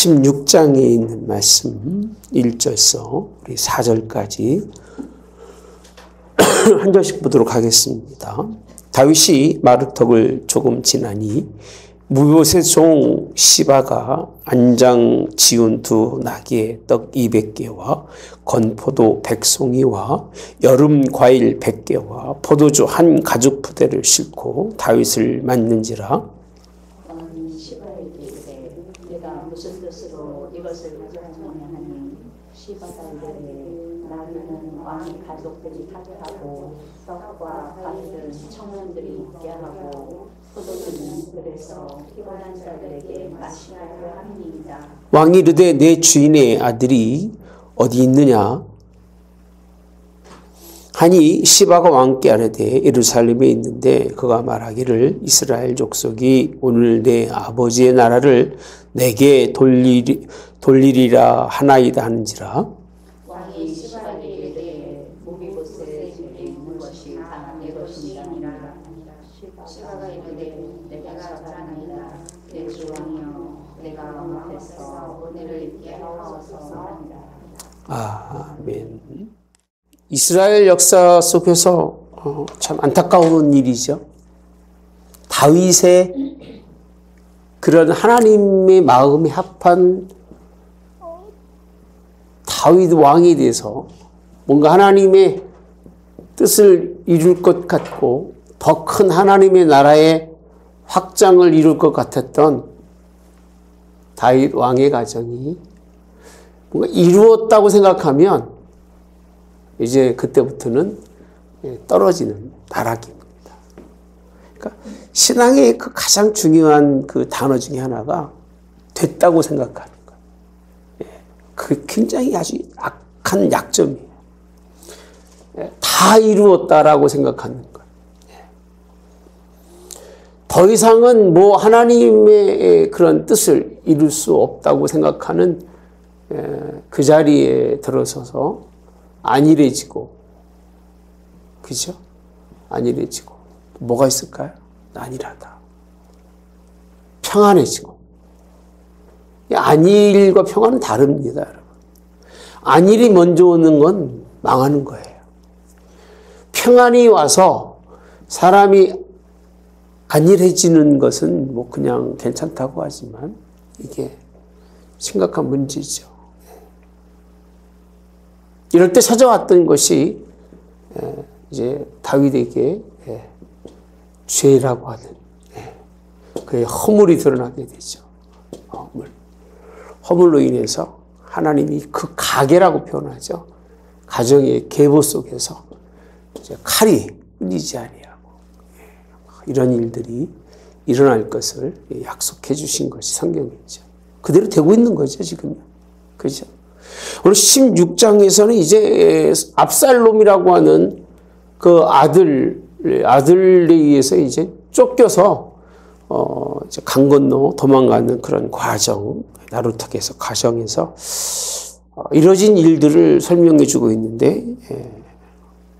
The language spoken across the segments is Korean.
16장에 있는 말씀 1절에서 우리 4절까지 한 절씩 보도록 하겠습니다. 다윗이 마루턱을 조금 지나니 무봇의 종 시바가 안장 지운 두 나귀의 떡 200개와 건포도 100송이와 여름 과일 100개와 포도주 한 가죽 부대를 싣고 다윗을 맞는지라. 시바에게 이르되 내가 무슨 뜻으로 이것을 가져왔느냐 하니 시바가 이르되 나귀는 왕의 가족들이 타게 하고 떡과 과일은 청년들이 먹게 하고 포도주는 그래서 피곤한 자들에게 마시게 하려 함이니이다. 왕이 이르되 내 주인의 아들이 어디 있느냐 하니 시바가 왕께 아뢰되 예루살렘에 있는데 그가 말하기를 이스라엘 족속이 오늘 내 아버지의 나라를 내게 돌리리라 하나이다 하는지라. 왕이 시바에게 이르되 무비봇에 있는 것이 다 내 것이니라. 시바가 이르되 내가 잡았나이다. 내 주 왕이여 내가 왕 앞에서 은혜를 입게 하옵소서 하니라. 아멘. 이스라엘 역사 속에서 참 안타까운 일이죠. 다윗의 그런 하나님의 마음에 합한 다윗 왕에 대해서 뭔가 하나님의 뜻을 이룰 것 같고 더 큰 하나님의 나라의 확장을 이룰 것 같았던 다윗 왕의 가정이 뭔가 이루었다고 생각하면 이제 그때부터는 떨어지는 나락입니다. 그러니까 신앙의 그 가장 중요한 그 단어 중에 하나가 됐다고 생각하는 거예요. 그게 굉장히 아주 악한 약점이에요. 다 이루었다라고 생각하는 거예요. 더 이상은 뭐 하나님의 그런 뜻을 이룰 수 없다고 생각하는 그 자리에 들어서서 안일해지고, 그죠? 안일해지고. 뭐가 있을까요? 안일하다. 평안해지고. 안일과 평안은 다릅니다, 여러분. 안일이 먼저 오는 건 망하는 거예요. 평안이 와서 사람이 안일해지는 것은 뭐 그냥 괜찮다고 하지만 이게 심각한 문제죠. 이럴 때 찾아왔던 것이 이제 다윗에게 죄라고 하는 그의 허물이 드러나게 되죠. 허물로 인해서 하나님이 그 가계라고 표현하죠. 가정의 계보 속에서 이제 칼이 끊이지 아니하고 이런 일들이 일어날 것을 약속해 주신 것이 성경이죠. 그대로 되고 있는 거죠, 지금. 그죠? 오늘 16장에서는 이제 압살롬이라고 하는 그 아들에 의해서 이제 쫓겨서 이제 강 건너 도망가는 그런 과정, 나루턱에서 가정에서 이뤄진 일들을 설명해 주고 있는데,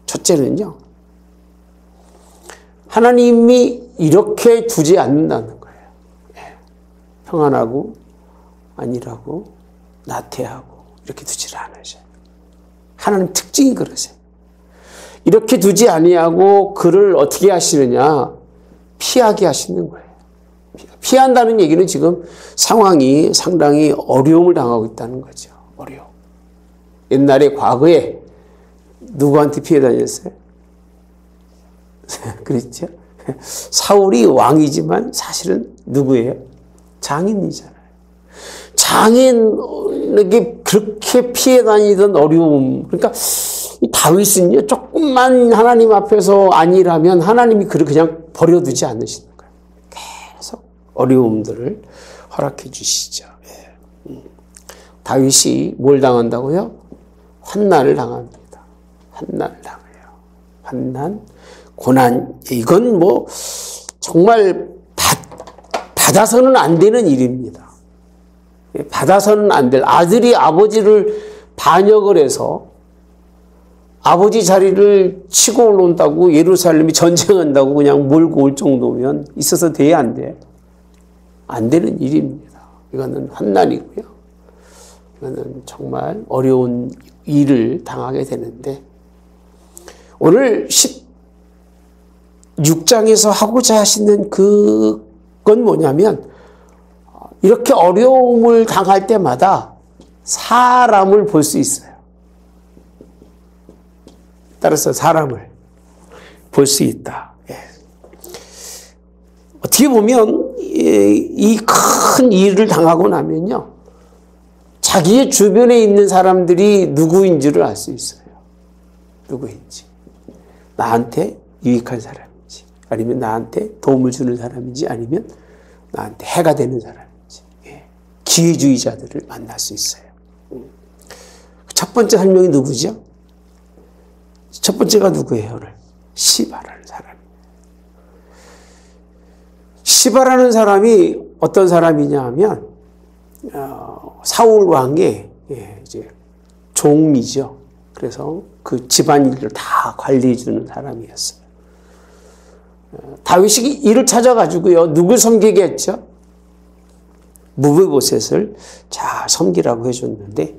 첫째는요, 하나님이 이렇게 두지 않는다는 거예요. 평안하고 안일하고 나태하고 이렇게 두지를 않으셔요. 하나님 특징이 그러세요. 이렇게 두지 아니하고 그를 어떻게 하시느냐? 피하게 하시는 거예요. 피한다는 얘기는 지금 상황이 상당히 어려움을 당하고 있다는 거죠. 어려움. 옛날에 과거에 누구한테 피해 다녔어요? 그랬죠? 사울이 왕이지만 사실은 누구예요? 장인이잖아요. 장인에게 그렇게 피해 다니던 어려움. 그러니까 다윗은요, 조금만 하나님 앞에서 안일하면 하나님이 그를 그냥 버려두지 않으시는 거예요. 계속 어려움들을 허락해 주시죠. 다윗이 뭘 당한다고요? 환난을 당합니다. 환난을 당해요. 환난, 고난. 이건 뭐 정말 받아서는 안 되는 일입니다. 받아서는 안 될, 아들이 아버지를 반역을 해서 아버지 자리를 치고 올라온다고 예루살렘이 전쟁한다고 그냥 몰고 올 정도면 있어서 돼야 안 돼. 안 되는 일입니다. 이거는 환난이고요. 그러면 정말 어려운 일을 당하게 되는데, 오늘 16장에서 하고자 하시는 그건 뭐냐면, 이렇게 어려움을 당할 때마다 사람을 볼 수 있어요. 따라서 사람을 볼 수 있다. 예. 어떻게 보면 이 큰 일을 당하고 나면요, 자기의 주변에 있는 사람들이 누구인지를 알 수 있어요. 누구인지. 나한테 유익한 사람인지, 아니면 나한테 도움을 주는 사람인지, 아니면 나한테 해가 되는 사람인지. 예. 기회주의자들을 만날 수 있어요. 첫 번째 설명이 누구죠? 첫 번째가 누구예요, 오늘? 시바라는 사람. 시바라는 사람이 어떤 사람이냐 하면, 사울 왕의 이제 종이죠. 그래서 그 집안일을 다 관리해주는 사람이었어요. 다윗이 이를 찾아가지고요, 누굴 섬기게 했죠? 무비보셋을 잘 섬기라고 해줬는데,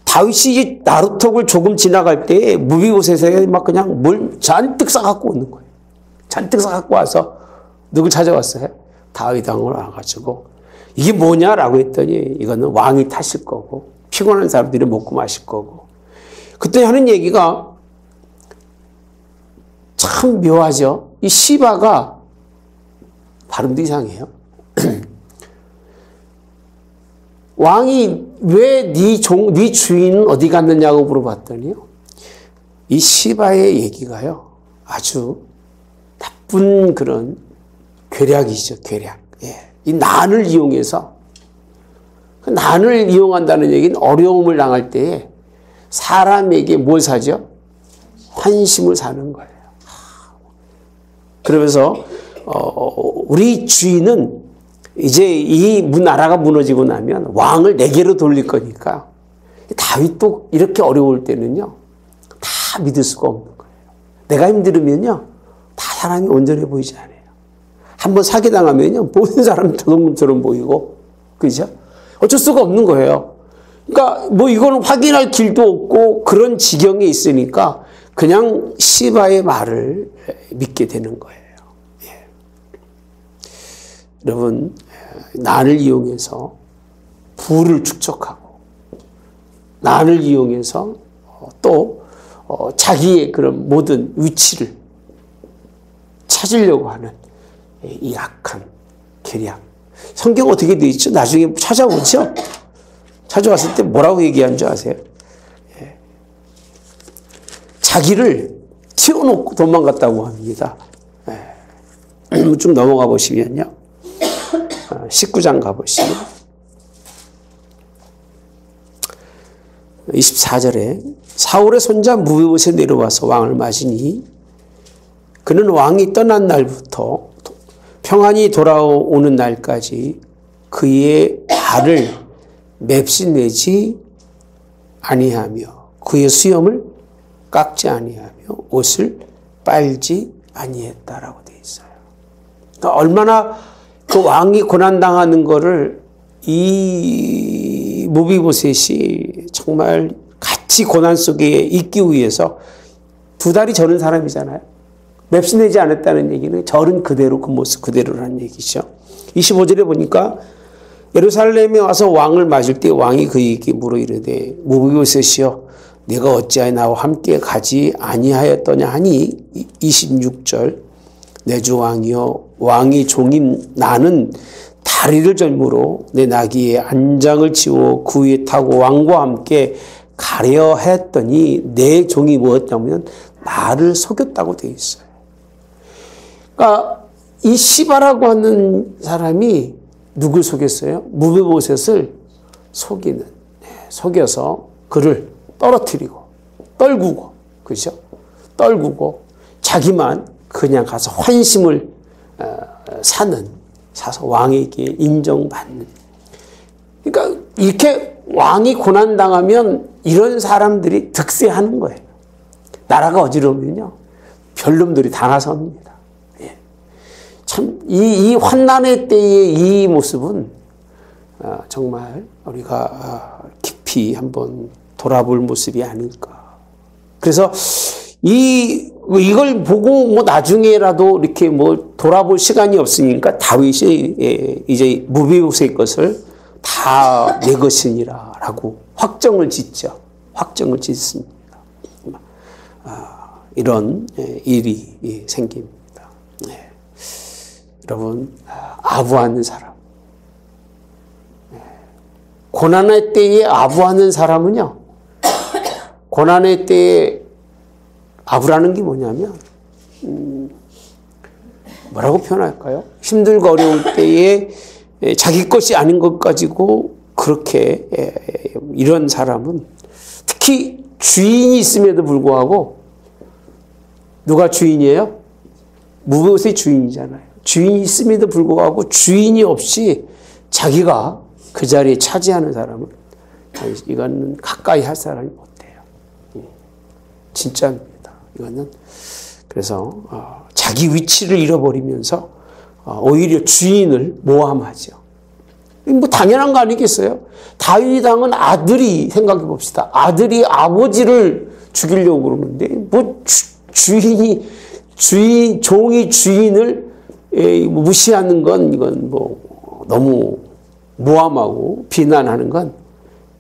다윗이 나루턱을 조금 지나갈 때 무비보셋에 막 그냥 뭘 잔뜩 싸갖고 오는 거예요. 잔뜩 싸갖고 와서 누굴 찾아왔어요? 다윗 왕을 와가지고, 이게 뭐냐라고 했더니 이거는 왕이 타실 거고 피곤한 사람들이 먹고 마실 거고. 그때 하는 얘기가 참 묘하죠. 이 시바가 발음도 이상해요. 왕이 왜 네 주인은 어디 갔느냐고 물어봤더니요, 이 시바의 얘기가요, 아주 나쁜 그런 괴략이죠. 괴략. 예. 이 난을 이용해서, 그 난을 이용한다는 얘기는 어려움을 당할 때에 사람에게 뭘 사죠? 환심을 사는 거예요. 그러면서 우리 주인은 이제 이 나라가 무너지고 나면 왕을 내게로 돌릴 거니까, 다윗도 이렇게 어려울 때는요, 다 믿을 수가 없는 거예요. 내가 힘들으면요, 다 사람이 온전해 보이지 않아요. 한번 사기당하면요, 모든 사람이 도둑놈처럼 보이고, 그죠? 어쩔 수가 없는 거예요. 그러니까 뭐 이거는 확인할 길도 없고 그런 지경에 있으니까 그냥 시바의 말을 믿게 되는 거예요. 예. 여러분, 난을 이용해서 부를 축적하고, 난을 이용해서 또 자기의 그런 모든 위치를 찾으려고 하는 이 악한 계략. 성경 어떻게 되어 있죠? 나중에 찾아오죠? 찾아왔을 때 뭐라고 얘기한 줄 아세요? 예. 자기를 튀어놓고 도망갔다고 합니다. 예. 좀 넘어가 보시면요. 19장 가보시면 24절에 사울의 손자 무비보셋 내려와서 왕을 맞으니 그는 왕이 떠난 날부터 평안히 돌아오는 날까지 그의 발을 맵신내지 아니하며 그의 수염을 깎지 아니하며 옷을 빨지 아니했다라고 되어 있어요. 그러니까 얼마나 그 왕이 고난당하는 거를 이 무비보셋이 정말 같이 고난 속에 있기 위해서 2달이 절은 사람이잖아요. 맵신내지 않았다는 얘기는 절은 그대로, 그 모습 그대로라는 얘기죠. 25절에 보니까 예루살렘에 와서 왕을 맞을 때 왕이 그에게 물어 이르되 무비보셋이여 내가 어찌하여 나와 함께 가지 아니하였더냐 하니 26절 내 주 왕이여 왕의 종인 나는 다리를 절므로 내 나귀의 안장을 치워 그 위에 타고 왕과 함께 가려 했더니 내 종이 무엇냐면 나를 속였다고 되어 있어요. 그러니까 이 시바라고 하는 사람이 누굴 속였어요? 무비보셋을 속여서 그를 떨어뜨리고 떨구고, 그죠? 떨구고 자기만 그냥 가서 환심을 사서 왕에게 인정받는. 그러니까 이렇게 왕이 고난당하면 이런 사람들이 득세하는 거예요. 나라가 어지러우면요, 별놈들이 다 나섭니다. 예. 참, 이 환난의 때의 이 모습은 정말 우리가 깊이 깊이 한번 돌아볼 모습이 아닐까. 그래서 이걸 보고 뭐 나중에라도 이렇게 뭐 돌아볼 시간이 없으니까 다윗이 이제 무비보셋의 것을 다 내 것이니라라고 확정을 짓죠. 확정을 짓습니다. 이런 일이 생깁니다. 네. 여러분, 아부하는 사람. 고난의 때에 아부하는 사람은요, 고난의 때에 아부라는 게 뭐냐면, 뭐라고 표현할까요? 힘들고 어려울 때에 자기 것이 아닌 것 가지고 그렇게 이런 사람은 특히 주인이 있음에도 불구하고 누가 주인이에요? 무비보셋의 주인이잖아요. 주인이 있음에도 불구하고 주인이 없이 자기가 그 자리에 차지하는 사람은 이거는 가까이 할 사람이 못 돼요. 진짜입니다. 이거는 그래서 자기 위치를 잃어버리면서 오히려 주인을 모함하죠. 뭐 당연한 거 아니겠어요? 다윗 왕은 아들이 생각해 봅시다. 아들이 아버지를 죽이려고 그러는데 뭐 종이 주인을 무시하는 건 이건 뭐 너무 모함하고 비난하는 건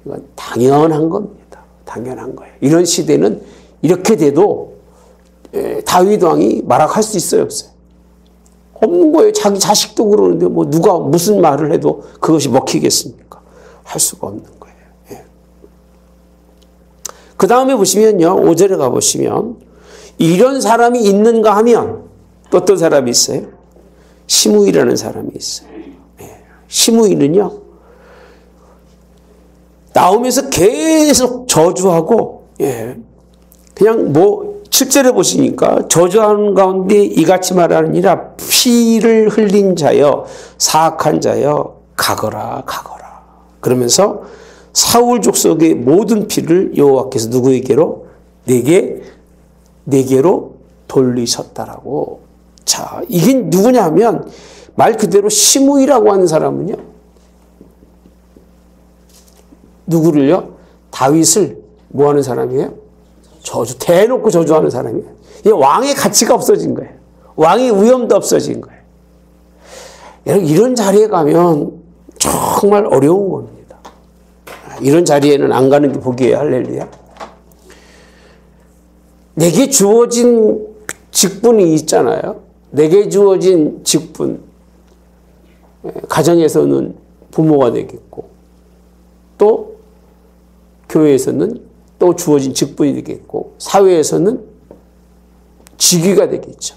이건 당연한 겁니다. 당연한 거예요. 이런 시대는 이렇게 돼도 다윗 왕이 말악할 수 있어요, 없어요? 없는 거예요. 자기 자식도 그러는데 뭐 누가 무슨 말을 해도 그것이 먹히겠습니까? 할 수가 없는 거예요. 예. 그 다음에 보시면요, 5절에 가보시면 이런 사람이 있는가 하면 또 어떤 사람이 있어요? 시므이라는 사람이 있어요. 예. 시므이는요, 나오면서 계속 저주하고, 예. 그냥 뭐 7절에 보시니까 저주하는 가운데 이같이 말하느니라 피를 흘린 자여 사악한 자여 가거라 가거라. 그러면서 사울 족속의 모든 피를 여호와께서 누구에게로? 내게로 돌리셨다라고. 자, 이게 누구냐면 말 그대로 시므이라고 하는 사람은요, 누구를요? 다윗을 뭐 하는 사람이에요? 대놓고 저주하는 사람이에요. 왕의 가치가 없어진 거예요. 왕의 위엄도 없어진 거예요. 여러분, 이런 자리에 가면 정말 어려운 겁니다. 이런 자리에는 안 가는 게 복이에요. 할렐루야. 내게 주어진 직분이 있잖아요. 내게 주어진 직분. 가정에서는 부모가 되겠고, 또 교회에서는 또 주어진 직분이 되겠고, 사회에서는 직위가 되겠죠.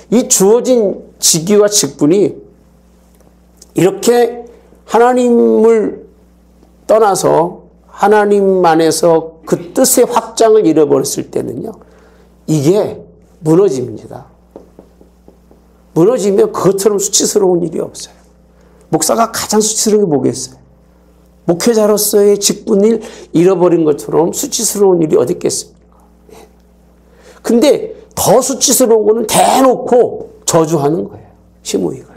이 주어진 직위와 직분이 이렇게 하나님을 떠나서 하나님 안에서 그 뜻의 확장을 잃어버렸을 때는요, 이게 무너집니다. 무너지면 그것처럼 수치스러운 일이 없어요. 목사가 가장 수치스러운 게 뭐겠어요? 목회자로서의 직분을 잃어버린 것처럼 수치스러운 일이 어디 있겠습니까? 근데 더 수치스러운 거는 대놓고 저주하는 거예요. 시므이가.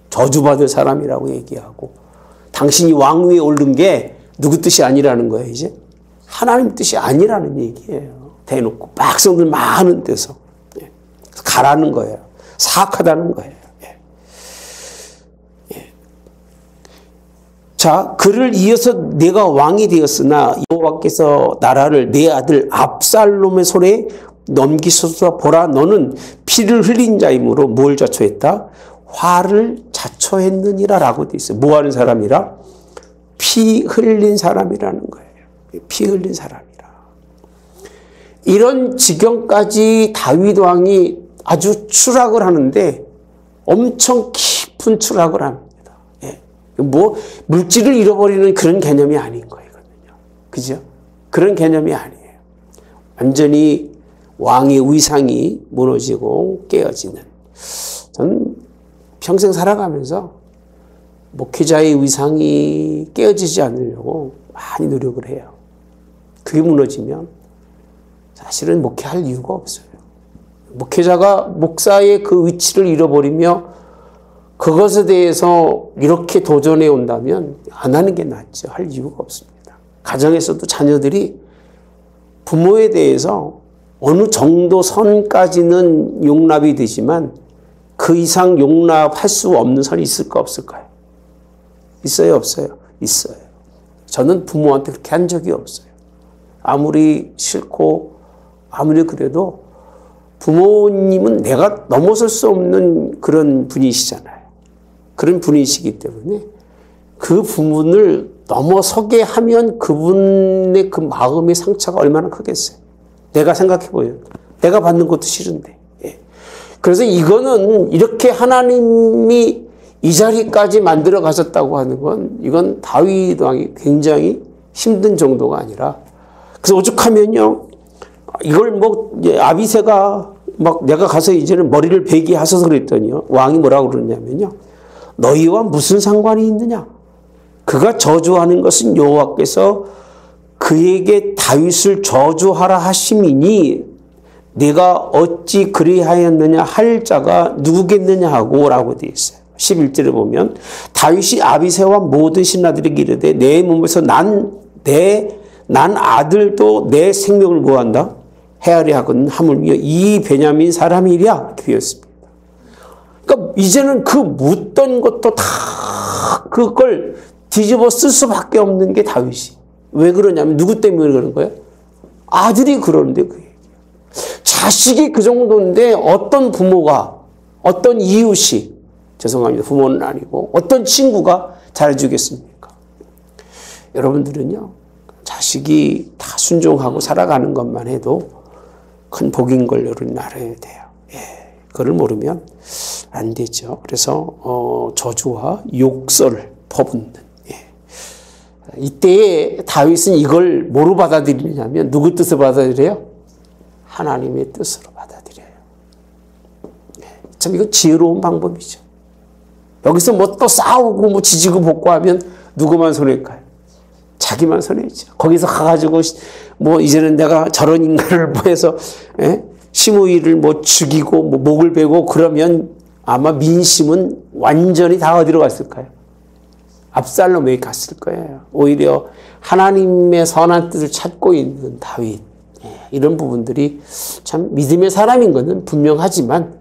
저주받을 사람이라고 얘기하고, 당신이 왕 위에 오른 게 누구 뜻이 아니라는 거예요, 이제. 하나님 뜻이 아니라는 얘기예요. 대놓고. 백성들 많은 데서. 가라는 거예요. 사악하다는 거예요. 자, 그를 이어서 내가 왕이 되었으나 여호와께서 나라를 내 아들 압살롬의 손에 넘기소서. 보라, 너는 피를 흘린 자이므로 뭘 자초했다? 화를 자초했느니라 라고 돼 있어요. 뭐 하는 사람이라? 피 흘린 사람이라는 거예요. 피 흘린 사람이라. 이런 지경까지 다윗 왕이 아주 추락을 하는데 엄청 깊은 추락을 합니다. 뭐 물질을 잃어버리는 그런 개념이 아닌 거예요. 그죠? 그런 개념이 아니에요. 완전히 왕의 위상이 무너지고 깨어지는. 저는 평생 살아가면서 목회자의 위상이 깨어지지 않으려고 많이 노력을 해요. 그게 무너지면 사실은 목회할 이유가 없어요. 목회자가 목사의 그 위치를 잃어버리며 그것에 대해서 이렇게 도전해 온다면 안 하는 게 낫죠. 할 이유가 없습니다. 가정에서도 자녀들이 부모에 대해서 어느 정도 선까지는 용납이 되지만 그 이상 용납할 수 없는 선이 있을까 없을까요? 있어요, 없어요? 있어요. 저는 부모한테 그렇게 한 적이 없어요. 아무리 싫고 아무리 그래도 부모님은 내가 넘어설 수 없는 그런 분이시잖아요. 그런 분이시기 때문에 그 부분을 넘어서게 하면 그분의 그 마음의 상처가 얼마나 크겠어요. 내가 생각해 보여요. 내가 받는 것도 싫은데. 예. 그래서 이거는 이렇게 하나님이 이 자리까지 만들어 가셨다고 하는 건 이건 다윗 왕이 굉장히 힘든 정도가 아니라 그래서 오죽하면요. 이걸 뭐 아비새가 막 내가 가서 이제는 머리를 베게 하셔서 그랬더니요. 왕이 뭐라고 그러냐면요. 너희와 무슨 상관이 있느냐? 그가 저주하는 것은 여호와께서 그에게 다윗을 저주하라 하심이니 내가 어찌 그리하였느냐 할 자가 누구겠느냐 하고 라고 되어 있어요. 11절에 보면 다윗이 아비새와 모든 신하들에게 이르되 내 몸에서 난 아들도 내 생명을 뭐한다? 헤아려 하거든 하물며 이 베냐민 사람이랴 그였습니다. 그러니까 이제는 그 묻던 것도 다 그걸 뒤집어 쓸 수밖에 없는 게 다윗이. 왜 그러냐면 누구 때문에 그런 거예요? 아들이 그러는데 그 얘기예요. 자식이 그 정도인데 어떤 부모가 어떤 이웃이 죄송합니다. 부모는 아니고 어떤 친구가 잘해주겠습니까? 여러분들은요. 자식이 다 순종하고 살아가는 것만 해도 큰 복인 걸 여러분 알아야 돼요. 예, 그걸 모르면 안 되죠. 그래서 저주와 욕설을 퍼붓는 이때에 다윗은 이걸 뭐로 받아들이냐면 누구 뜻을 받아들여요? 하나님의 뜻으로 받아들여요. 참 이거 지혜로운 방법이죠. 여기서 뭐 또 싸우고 뭐 지지고 볶고하면 누구만 손해일까요? 자기만 손해죠. 거기서 가가지고 뭐 이제는 내가 저런 인간을 뭐 해서 시므이를 뭐 죽이고 뭐 목을 베고 그러면 아마 민심은 완전히 다 어디로 갔을까요? 압살롬에게 갔을 거예요. 오히려 하나님의 선한 뜻을 찾고 있는 다윗. 이런 부분들이 참 믿음의 사람인 것은 분명하지만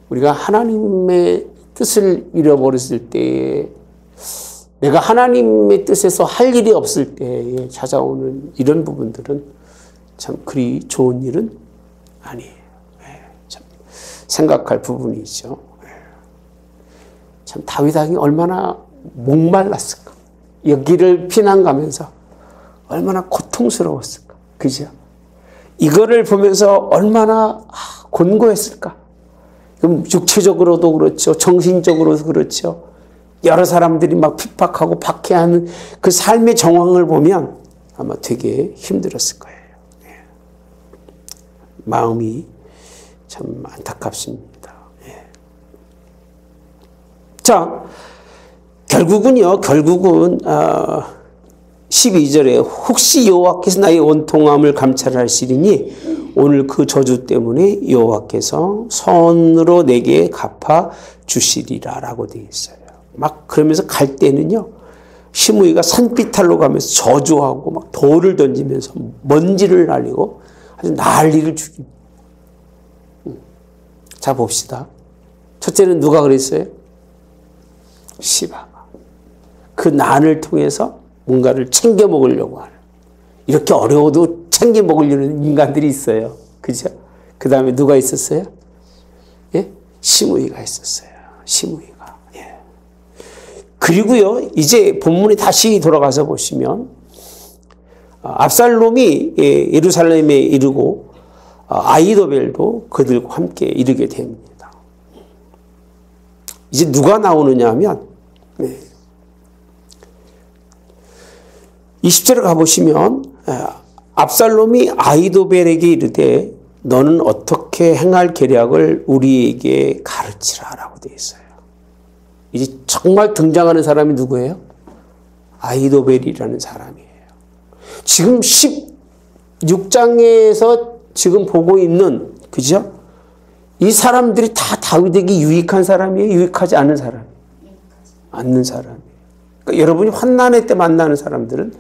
우리가 하나님의 뜻을 잃어버렸을 때에 내가 하나님의 뜻에서 할 일이 없을 때에 찾아오는 이런 부분들은 참 그리 좋은 일은 아니에요. 참 생각할 부분이죠. 참 다윗 왕이 얼마나 목말랐을까. 여기를 피난 가면서 얼마나 고통스러웠을까. 그죠? 이거를 보면서 얼마나 곤고했을까. 그럼 육체적으로도 그렇죠. 정신적으로도 그렇죠. 여러 사람들이 막 핍박하고 박해하는 그 삶의 정황을 보면 아마 되게 힘들었을 거예요. 마음이 참 안타깝습니다. 자, 결국은 12절에 혹시 여호와께서 나의 원통함을 감찰하시리니 오늘 그 저주 때문에 여호와께서 선으로 내게 갚아 주시리라 라고 되어 있어요. 막 그러면서 갈 때는요. 시므이가 산비탈로 가면서 저주하고 막 돌을 던지면서 먼지를 날리고 아주 난리를 죽입니다. 자 봅시다. 첫째는 누가 그랬어요? 시바가. 그 난을 통해서 뭔가를 챙겨 먹으려고 하는. 이렇게 어려워도 챙겨 먹으려는 인간들이 있어요. 그죠? 그 다음에 누가 있었어요? 예? 시므이가 있었어요. 시므이가. 예. 그리고요, 이제 본문에 다시 돌아가서 보시면, 압살롬이 예루살렘에 이르고, 아히도벨도 그들과 함께 이르게 됩니다. 이제 누가 나오느냐 하면, 20절에 가보시면 압살롬이 아히도벨에게 이르되 너는 어떻게 행할 계략을 우리에게 가르치라 라고 되어 있어요. 이제 정말 등장하는 사람이 누구예요? 아히도벨이라는 사람이에요. 지금 16장에서 지금 보고 있는 그죠? 이 사람들이 다 다윗에게 유익한 사람이에요? 유익하지 않은 사람? 않는 사람이에요. 그러니까 여러분이 환난의 때 만나는 사람들은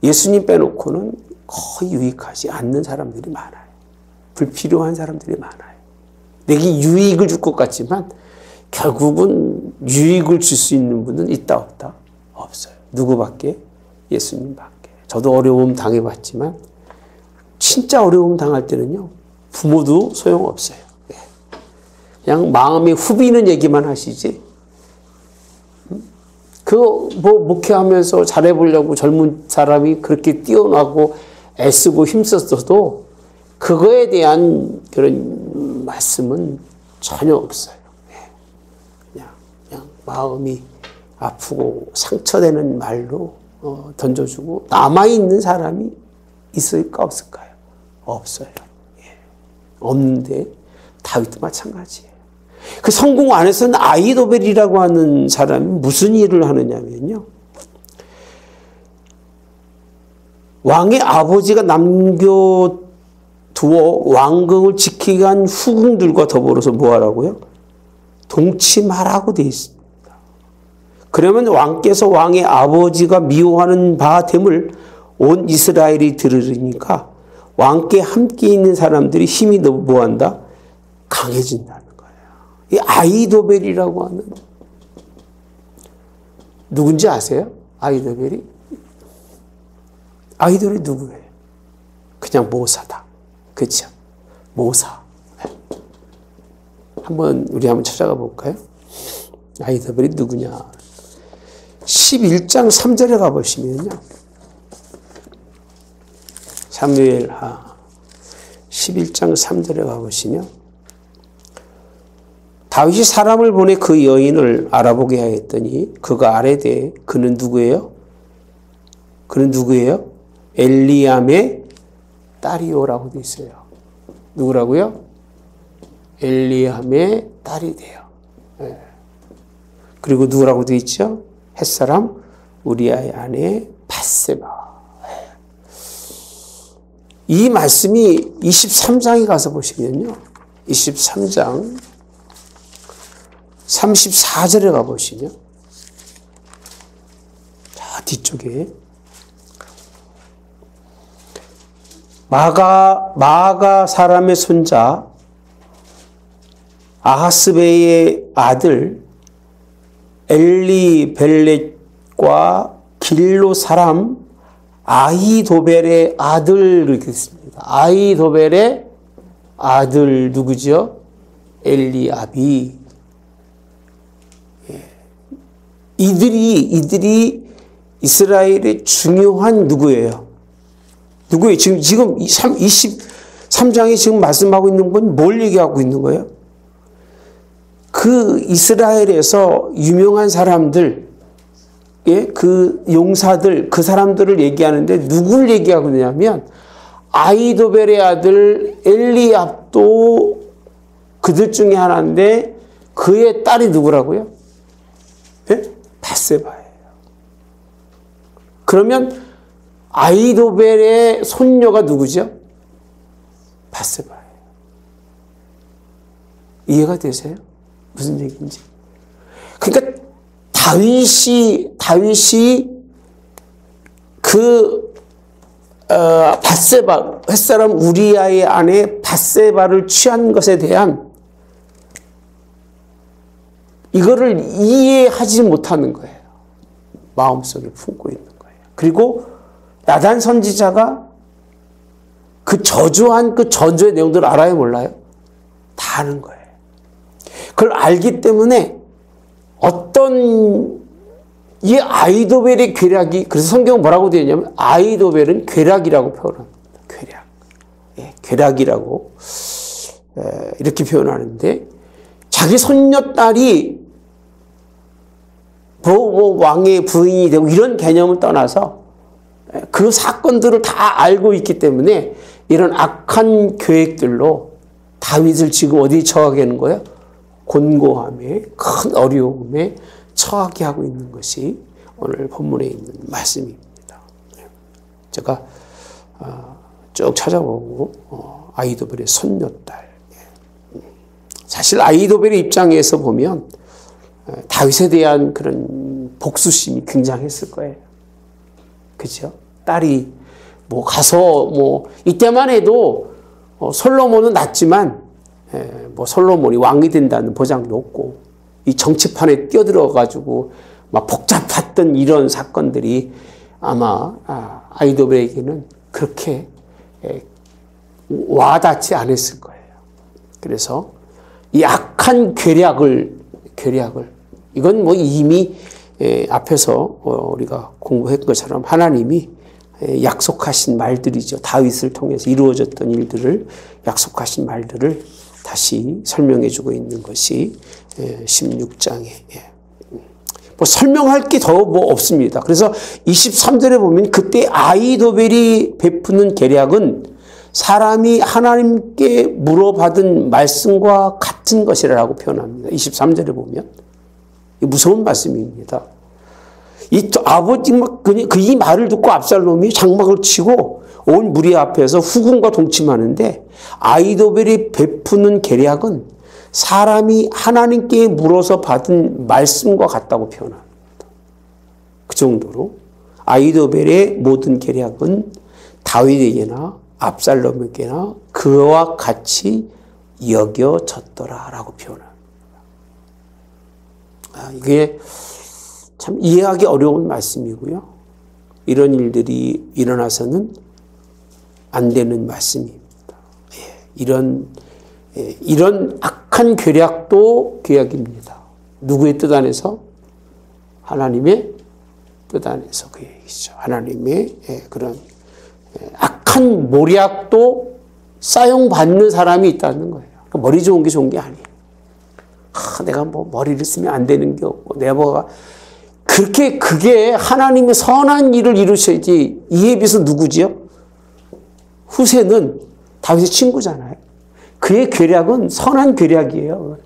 예수님 빼놓고는 거의 유익하지 않는 사람들이 많아요. 불필요한 사람들이 많아요. 내게 유익을 줄 것 같지만 결국은 유익을 줄 수 있는 분은 있다 없다? 없어요. 누구밖에? 예수님밖에. 저도 어려움 당해봤지만 진짜 어려움 당할 때는요, 부모도 소용없어요. 그냥 마음에 후비는 얘기만 하시지. 목회하면서 잘해보려고 젊은 사람이 그렇게 뛰어나고 애쓰고 힘썼어도 그거에 대한 그런 말씀은 전혀 없어요. 그냥 마음이 아프고 상처되는 말로 던져주고 남아있는 사람이 있을까 없을까요? 없어요. 없는데 다윗도 마찬가지예요. 그 성공 안에서는 아히도벨이라고 하는 사람이 무슨 일을 하느냐면요, 왕의 아버지가 남겨두어 왕궁을 지키기 위한 후궁들과 더불어서 뭐하라고요? 동침하라고 되어 있습니다. 그러면 왕께서 왕의 아버지가 미워하는 바 됨을 온 이스라엘이 들으니까 왕께 함께 있는 사람들이 힘이 뭐한다? 강해진다는 거예요. 이 아히도벨이라고 하는, 누군지 아세요? 아히도벨이? 아히도벨이 누구예요? 그냥 모사다. 그렇죠? 모사. 우리 한번 찾아가 볼까요? 아히도벨이 누구냐? 11장 3절에 가보시면요, 사무엘하 11장 3절에 가보시면 다윗이 사람을 보내 그 여인을 알아보게 하였더니 그가 아뢰되 그는 누구예요? 그는 누구예요? 엘리암의 딸이요라고 되어 있어요. 누구라고요? 엘리암의 딸이 돼요. 그리고 누구라고 되어 있죠? 햇사람 우리아의 아내 밧세바. 이 말씀이 23장에 가서 보시면요, 23장 34절에 가보시면, 자, 뒤쪽에 마가 사람의 손자 아하스베의 아들 엘리벨렛과 길로 사람 아히도벨의 아들, 이렇게 있습니다. 아히도벨의 아들 누구죠? 엘리압이. 이들이 이스라엘의 중요한 누구예요? 지금 23장에 지금 말씀하고 있는 건 뭘 얘기하고 있는 거예요? 그 이스라엘에서 유명한 사람들, 그 용사들, 그 사람들을 얘기하는데 누굴 얘기하고 있냐면 아히도벨의 아들 엘리압도 그들 중에 하나인데 그의 딸이 누구라고요? 밧세바예요. 그러면 아히도벨의 손녀가 누구죠? 밧세바예요. 이해가 되세요? 무슨 얘기인지. 그러니까 다윗이 그 밧세바, 햇사람 우리아의 아내 밧세바를 취한 것에 대한 이거를 이해하지 못하는 거예요. 마음속에 품고 있는 거예요. 그리고 나단 선지자가 그 저주한 그 전조의 내용들을 알아요, 몰라요? 다 아는 거예요. 그걸 알기 때문에 어떤 이 아히도벨의 괴략이, 그래서 성경은 뭐라고 되어 있냐면 아히도벨은 괴략이라고 표현합니다. 괴략. 괴략이라고 이렇게 표현하는데, 자기 손녀딸이 왕의 부인이 되고 이런 개념을 떠나서 그 사건들을 다 알고 있기 때문에 이런 악한 계획들로 다윗을 지금 어디 처하게 하는 거예요? 곤고함에, 큰 어려움에 처하게 하고 있는 것이 오늘 본문에 있는 말씀입니다. 제가 쭉 찾아보고 아히도벨의 손녀딸, 사실 아이도벨의 입장에서 보면 다윗에 대한 그런 복수심이 굉장했을 거예요. 그죠? 딸이 뭐 가서 뭐 이때만 해도 솔로몬은 낫지만 뭐 솔로몬이 왕이 된다는 보장도 없고 이 정치판에 뛰어들어가지고 막 복잡했던 이런 사건들이 아마 아이도벨에게는 그렇게 와닿지 않았을 거예요. 그래서 이 악한 계략을 이건 뭐 이미 앞에서 우리가 공부했던 것처럼 하나님이 약속하신 말들이죠. 다윗을 통해서 이루어졌던 일들을 약속하신 말들을 다시 설명해 주고 있는 것이 16장에 뭐 설명할 게 더 뭐 없습니다. 그래서 23절에 보면 그때 아이도벨이 베푸는 계략은 사람이 하나님께 물어받은 말씀과 같은 것이라고 표현합니다. 23절에 보면 무서운 말씀입니다. 이 아버지 이 말을 듣고 압살롬이 장막을 치고 온 무리 앞에서 후궁과 동침하는데 아이도벨이 베푸는 계략은 사람이 하나님께 물어서 받은 말씀과 같다고 표현합니다. 그 정도로 아이도벨의 모든 계략은 다윗에게나 압살롬에게나 그와 같이 여겨졌더라라고 표현합니다. 이게 참 이해하기 어려운 말씀이고요. 이런 일들이 일어나서는 안 되는 말씀입니다. 이런 악한 계략도 계략입니다. 누구의 뜻 안에서? 하나님의 뜻 안에서 그 얘기죠. 하나님의 그런 악한 모략도 사용받는 사람이 있다는 거예요. 그러니까 머리 좋은 게 좋은 게 아니에요. 내가 뭐 머리를 쓰면 안 되는 게 없고 내가 그게 하나님의 선한 일을 이루셔야지. 이에 비해서 누구지요? 후세는 다윗의 친구잖아요. 그의 계략은 선한 계략이에요.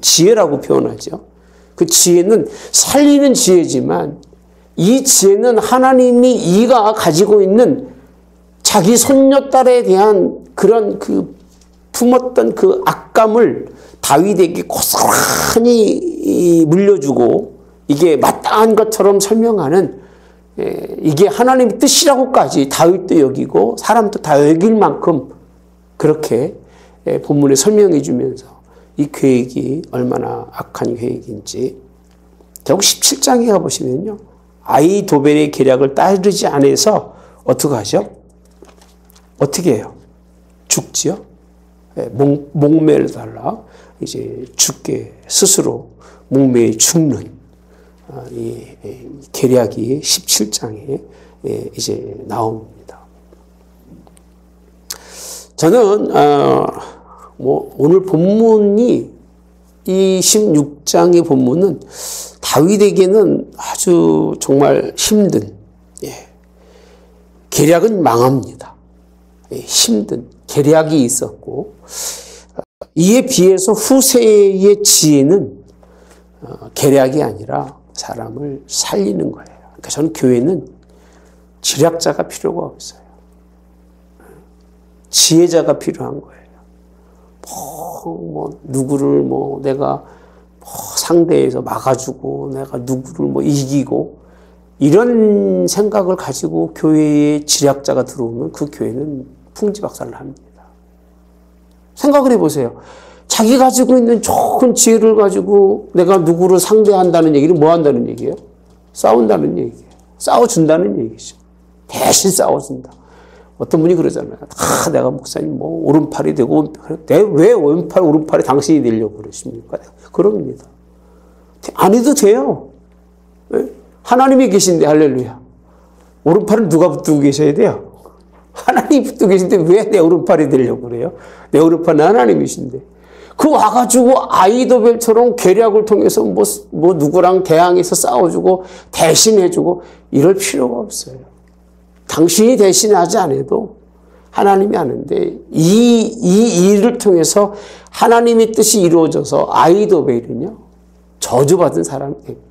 지혜라고 표현하죠. 그 지혜는 살리는 지혜지만 이 지혜는 하나님이 이가 가지고 있는 자기 손녀딸에 대한 그런 품었던 그 악감을 다윗에게 고스란히 물려주고 이게 마땅한 것처럼 설명하는 이게 하나님의 뜻이라고까지 다윗도 여기고 사람도 다 여길 만큼 그렇게 본문에 설명해 주면서 이 계획이 얼마나 악한 계획인지 결국 17장에 가보시면요. 아이도벨의 계략을 따르지 않아서 어떻게 하죠? 어떻게 해요? 죽지요? 목매를 달라 이제 죽게 스스로 목매에 죽는 이 계략이 17장에 이제 나옵니다. 저는 뭐 오늘 본문이 이 16장의 본문은 다윗에게는 아주 정말 힘든 계략은 망합니다. 힘든 계략이 있었고 이에 비해서 후세의 지혜는 계략이 아니라 사람을 살리는 거예요. 그러니까 저는 교회는 지략자가 필요가 없어요. 지혜자가 필요한 거예요. 누구를 내가 상대에서 막아주고 내가 누구를 이기고 이런 생각을 가지고 교회에 지략자가 들어오면 그 교회는 풍지박살납니다. 생각을 해보세요. 자기 가지고 있는 좋은 지혜를 가지고 내가 누구를 상대한다는 얘기는 뭐 한다는 얘기예요? 싸운다는 얘기예요. 싸워준다는 얘기죠. 대신 싸워준다. 어떤 분이 그러잖아요. 내가 목사님 오른팔이 되고 왜 왼팔 오른팔이 당신이 되려고 그러십니까? 그럽니다. 안 해도 돼요. 하나님이 계신데 할렐루야. 오른팔은 누가 붙들고 계셔야 돼요? 하나님이 붙들고 계신데 왜 내 오른팔이 되려고 그래요? 내 오른팔은 하나님이신데. 그 와가지고 아이도벨처럼 계략을 통해서 누구랑 대항해서 싸워주고 대신해주고 이럴 필요가 없어요. 당신이 대신하지 않아도 하나님이 하는데 이 일을 통해서 하나님의 뜻이 이루어져서 아이도벨은요 저주받은 사람이 됩니다.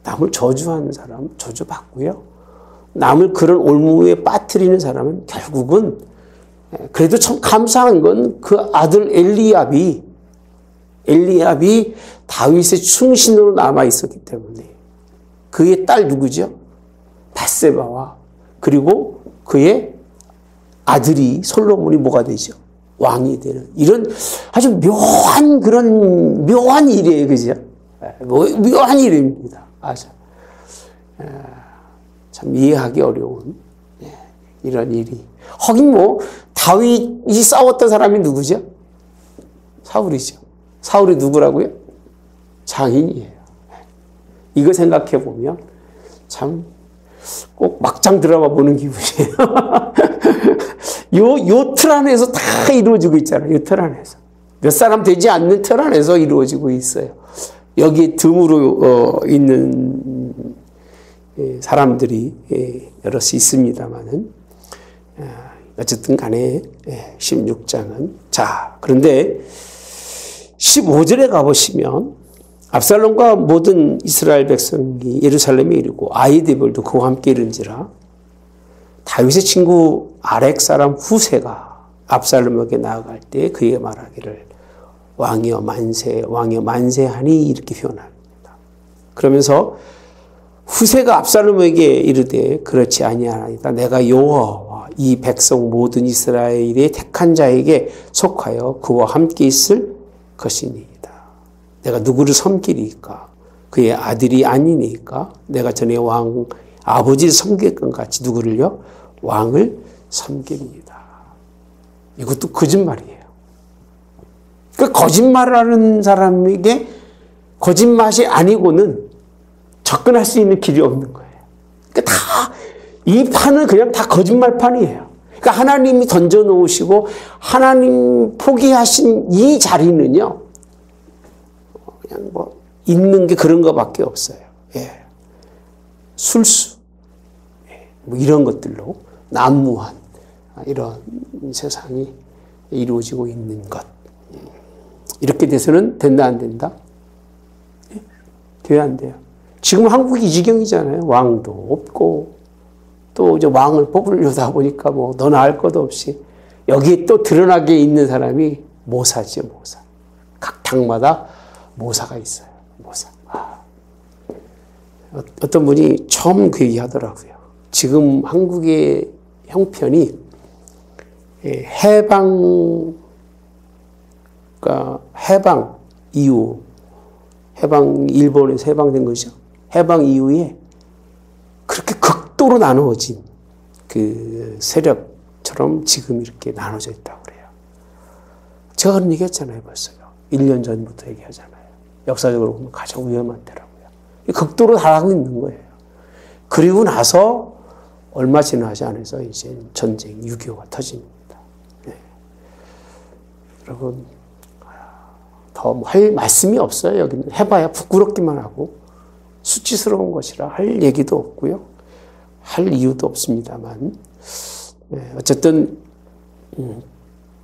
남을 저주하는 사람은 저주받고요. 남을 그런 올무에 빠뜨리는 사람은 결국은 그래도 참 감사한 건 그 아들 엘리압이 엘리압이 다윗의 충신으로 남아 있었기 때문에 그의 딸 누구죠? 밧세바와 그리고 그의 아들이 솔로몬이 뭐가 되죠? 왕이 되는 이런 아주 묘한 그런 묘한 일이에요, 그죠? 묘한 일입니다. 아주 참 이해하기 어려운 이런 일이. 하긴 뭐 다윗이 싸웠던 사람이 누구죠? 사울이죠. 사울이 누구라고요? 장인이에요. 이거 생각해 보면 참 꼭 막장 드라마 보는 기분이에요. 요 틀 안에서 다 이루어지고 있잖아요. 이 틀 안에서. 몇 사람 되지 않는 틀 안에서 이루어지고 있어요. 여기 듬으로 있는 사람들이 여럿이 있습니다만은 어쨌든 간에 16장은 자, 그런데 15절에 가보시면 압살롬과 모든 이스라엘 백성이 예루살렘에 이르고 아히도벨도 그와 함께 이른지라 다윗의 친구 아렉 사람 후세가 압살롬에게 나아갈 때 그에게 말하기를 왕이여 만세, 왕이여 만세하니 이렇게 표현합니다. 그러면서 후세가 압살롬에게 이르되 그렇지 아니하나이다. 내가 여호와와 이 백성 모든 이스라엘의 택한 자에게 속하여 그와 함께 있을 것이니이다. 내가 누구를 섬기리까? 그의 아들이 아니니까? 내가 전에 왕 아버지를 섬길 것 같이 누구를요? 왕을 섬깁니다. 이것도 거짓말이에요. 그러니까 거짓말하는 사람에게 거짓말이 아니고는 접근할 수 있는 길이 없는 거예요. 그러니까 이 판은 그냥 다 거짓말판이에요. 그러니까 하나님이 던져놓으시고 하나님 포기하신 이 자리는요. 그냥 뭐 있는 게 그런 것밖에 없어요. 예. 술수 뭐 이런 것들로 난무한 이런 세상이 이루어지고 있는 것. 이렇게 돼서는 된다 안 된다? 예? 돼야 안 돼요. 지금 한국이 이 지경이잖아요. 왕도 없고 또 이제 왕을 뽑으려다 보니까 뭐 너나 할 것 없이 여기에 또 드러나게 있는 사람이 모사죠, 모사. 각 당마다 모사가 있어요. 모사. 어떤 분이 처음 그 얘기 하더라고요. 지금 한국의 형편이 해방 이후, 일본에서 해방된 거죠. 해방 이후에 그렇게 극도로 나누어진 그 세력처럼 지금 이렇게 나눠져 있다고 그래요. 제가 그런 얘기 했잖아요, 벌써요. 1년 전부터 얘기하잖아요. 역사적으로 보면 가장 위험한 때라고요. 극도로 달하고 있는 거예요. 그리고 나서 얼마 지나지 않아서 이제 전쟁, 6.25가 터집니다. 네. 여러분, 더 할 말씀이 없어요. 여기는 해봐야 부끄럽기만 하고 수치스러운 것이라 할 얘기도 없고요. 할 이유도 없습니다만 네. 어쨌든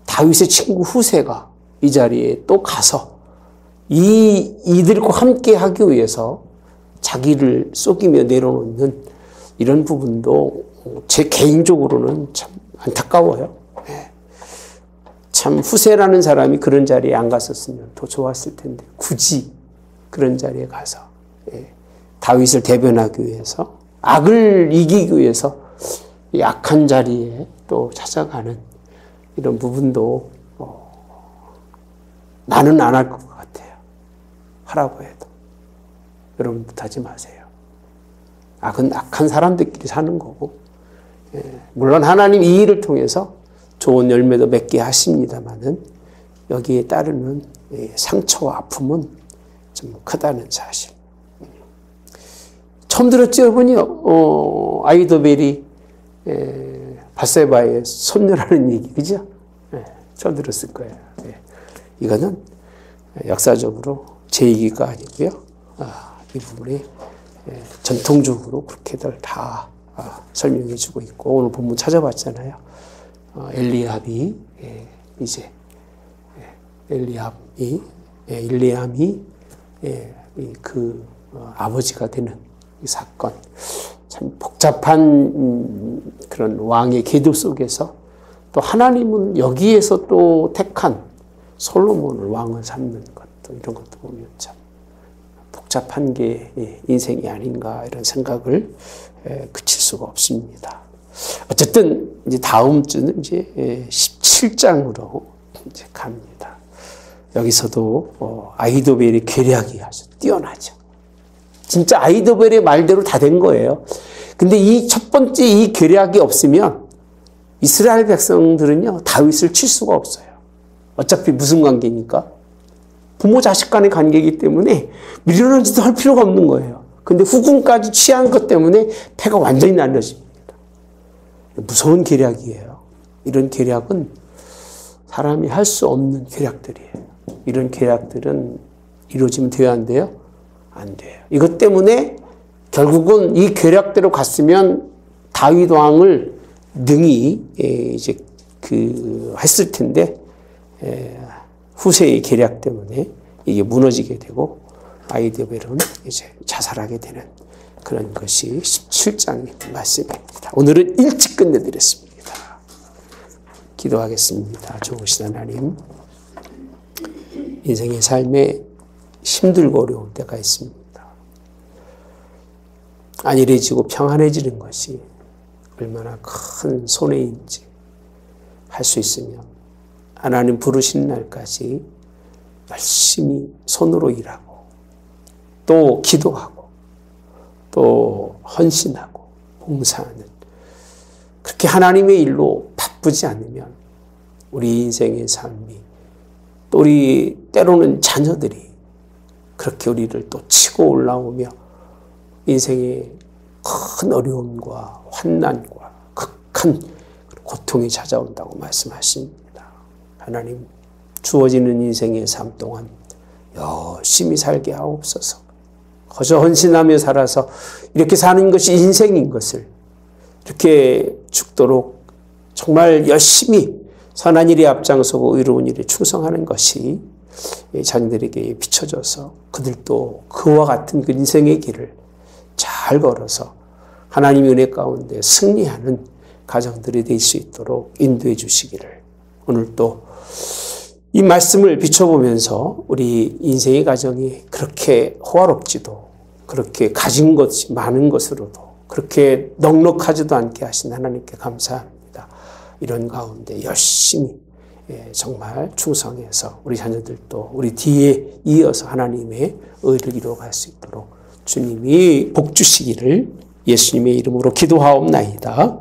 다윗의 친구 후세가 이 자리에 또 가서 이들과 함께 하기 위해서 자기를 속이며 내려놓는 이런 부분도 제 개인적으로는 참 안타까워요. 네. 참 후세라는 사람이 그런 자리에 안 갔었으면 더 좋았을 텐데 굳이 그런 자리에 가서 다윗을 대변하기 위해서 악을 이기기 위해서 약한 자리에 또 찾아가는 이런 부분도 나는 안 할 것 같아요. 하라고 해도. 여러분 하지 마세요. 악은 악한 사람들끼리 사는 거고 물론 하나님 이 일을 통해서 좋은 열매도 맺게 하십니다마는 여기에 따르는 상처와 아픔은 좀 크다는 사실. 처음 들었죠, 여러분이요? 아히도벨이 밧세바의 손녀라는 얘기, 그죠? 처음 들었을 거예요. 이거는 역사적으로 제 얘기가 아니고요. 이 부분이 전통적으로 그렇게들 다 설명해 주고 있고, 오늘 본문 찾아봤잖아요. 엘리압이 이제 일리암이 그 아버지가 되는 이 사건, 참 복잡한 그런 왕의 계도 속에서 또 하나님은 여기에서 또 택한 솔로몬을 왕을 삼는 것, 것도 이런 것도 보면 참 복잡한 게 인생이 아닌가 이런 생각을 그칠 수가 없습니다. 어쨌든 이제 다음 주는 이제 17장으로 이제 갑니다. 여기서도 아히도벨의 계략이 아주 뛰어나죠. 진짜 아히도벨의 말대로 다 된 거예요. 근데 이 첫 번째 이 계략이 없으면 이스라엘 백성들은요 다윗을 칠 수가 없어요. 어차피 무슨 관계니까? 부모 자식 간의 관계이기 때문에 밀어넣지도 할 필요가 없는 거예요. 근데 후궁까지 취한 것 때문에 패가 완전히 날려집니다. 무서운 계략이에요. 이런 계략은 사람이 할 수 없는 계략들이에요. 이런 계략들은 이루어지면 돼야 안 돼요? 안 돼요. 이것 때문에 결국은 이 계략대로 갔으면 다윗 왕을 능히 이제 했을 텐데 후세의 계략 때문에 이게 무너지게 되고 아히도벨은 이제 자살하게 되는 그런 것이 17장 말씀입니다. 오늘은 일찍 끝내드렸습니다. 기도하겠습니다. 좋으신 하나님, 인생의 삶에 힘들고 어려울 때가 있습니다. 안일해지고 평안해지는 것이 얼마나 큰 손해인지 할 수 있으면 하나님 부르신 날까지 열심히 손으로 일하고 또 기도하고 또 헌신하고 봉사하는 그렇게 하나님의 일로 바쁘지 않으면 우리 인생의 삶이 또 우리 때로는 자녀들이 그렇게 우리를 또 치고 올라오며 인생의 큰 어려움과 환난과 극한 고통이 찾아온다고 말씀하십니다. 하나님, 주어지는 인생의 삶 동안 열심히 살게 하옵소서. 거저 헌신하며 살아서 이렇게 사는 것이 인생인 것을 이렇게 죽도록 정말 열심히 선한 일에 앞장서고 의로운 일에 충성하는 것이 자녀들에게 비춰져서 그들도 그와 같은 그 인생의 길을 잘 걸어서 하나님의 은혜 가운데 승리하는 가정들이 될 수 있도록 인도해 주시기를 오늘 또 이 말씀을 비춰보면서 우리 인생의 가정이 그렇게 호화롭지도 그렇게 가진 것이 많은 것으로도 그렇게 넉넉하지도 않게 하신 하나님께 감사합니다. 이런 가운데 열심히 정말 충성해서 우리 자녀들도 우리 뒤에 이어서 하나님의 의를 이루어갈 수 있도록 주님이 복 주시기를 예수님의 이름으로 기도하옵나이다.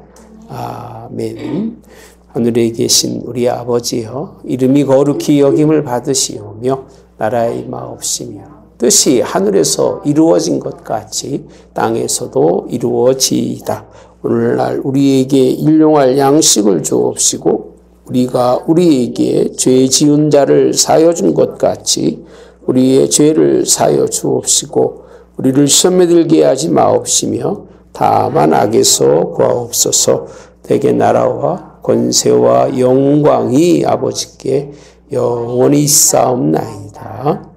아멘. 하늘에 계신 우리 아버지여, 이름이 거룩히 여김을 받으시오며 나라의 임하옵시며 뜻이 하늘에서 이루어진 것 같이 땅에서도 이루어지이다. 오늘날 우리에게 일용할 양식을 주옵시고 우리가 우리에게 죄 지은 자를 사여 준 것 같이 우리의 죄를 사여 주옵시고 우리를 시험에 들게 하지 마옵시며 다만 악에서 구하옵소서. 대개 나라와 권세와 영광이 아버지께 영원히 있사옵나이다.